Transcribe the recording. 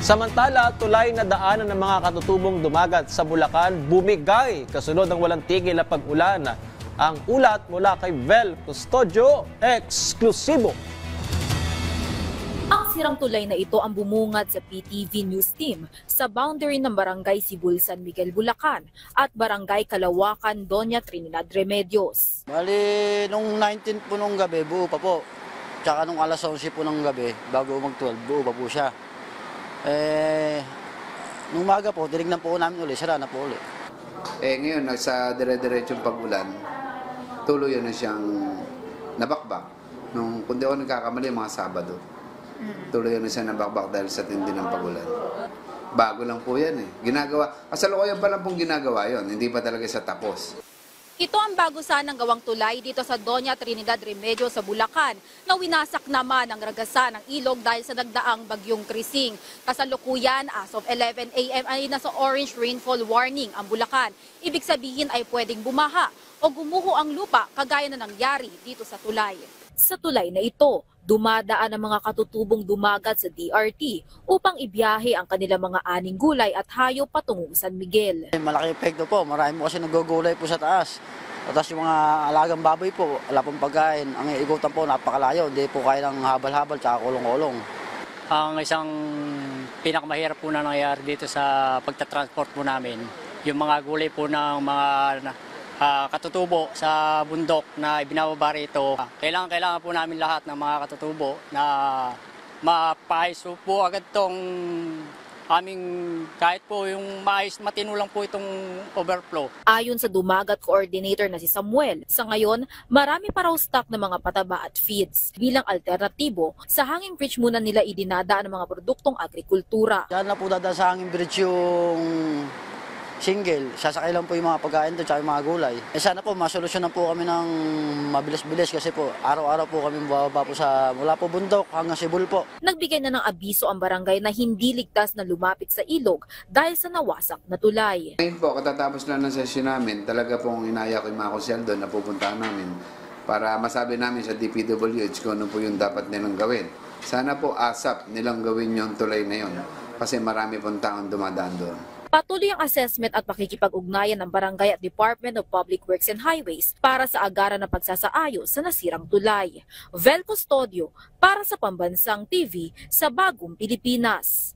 Samantala, tulay na daanan ng mga katutubong dumagat sa Bulacan bumigay kasunod ng walang tigil na pag-ulan. Ang ulat mula kay Vel Custodio, eksklusibo. Ang sirang tulay na ito ang bumungad sa PTV News Team sa boundary ng Barangay Sibul, San Miguel, Bulacan at Barangay Kalawakan, Doña Trinidad Remedios. Bali, nung 19 po nung gabi, buo pa po. Tsaka nung alas 11 po ng gabi, bago mag-12, buo pa po siya. Nung umaga po, tinignan po namin ulit, sira na po ulit. Ngayon, sa dire-diretsong pag-ulan, tuloy na siyang nabakbak. Kung di ako nagkakamali, mga Sabado. Tuloy na siya nabakbak dahil sa tindi ng pag-ulan. Bago lang po yan eh. Ginagawa, kasalukuyan pa lang pong ginagawa yon, hindi pa talaga siya tapos. Ito ang bago sanang gawang tulay dito sa Doña Trinidad Remedios sa Bulacan na winasak naman ang ragasan ng ilog dahil sa nagdaang bagyong Krising. Kasalukuyan, as of 11 a.m. ay nasa orange rainfall warning ang Bulacan. Ibig sabihin ay pwedeng bumaha o gumuho ang lupa kagaya na nangyari dito sa tulay. Sa tulay na ito, dumadaan ang mga katutubong dumagat sa DRT upang ibiyahe ang kanilang mga aning gulay at hayop patungong San Miguel. Malaki epekto po, marami po kasi nagugulay po sa taas. Tapos yung mga alagang baboy po, wala pong pagkain. Ang igutan po, napakalayo, hindi po kaya ng habal-habal tsaka kulong-kulong. Ang isang pinakamahirap po na nangyayari dito sa pagtatransport po namin, yung mga gulay po ng mga katutubo sa bundok na ibinababa rito. Kailangan po namin lahat ng mga katutubo na mapaiso po agad tong aming kahit po yung matinulang po itong overflow. Ayon sa dumagat coordinator na si Samuel, sa ngayon marami pa raw stock ng mga pataba at feeds. Bilang alternatibo, sa Hanging Bridge muna nila idinadaan ang mga produktong agrikultura. Diyan na po dadaan sa Hanging Bridge yung single, sasakay lang po yung mga pagkain doon tsaka yung mga gulay. Sana po masolusyonan po kami ng mabilis-bilis kasi po araw-araw po kami bababa po mula po bundok hanggang Sibul po. Nagbigay na ng abiso ang barangay na hindi ligtas na lumapit sa ilog dahil sa nawasak na tulay. Ngayon po, katatapos lang ng session namin, talaga pong inaya ko yung mga konsyal doon na pupuntahan namin para masabi namin sa DPWH kung ano po yung dapat nilang gawin. Sana po ASAP nilang gawin yung tulay na yun kasi marami pong taong dumadaan doon. Patuloy ang assessment at pakikipag-ugnayan ng barangay at Department of Public Works and Highways para sa agaran ng pagsasaayos sa nasirang tulay. Vel Custodio para sa Pambansang TV sa Bagong Pilipinas.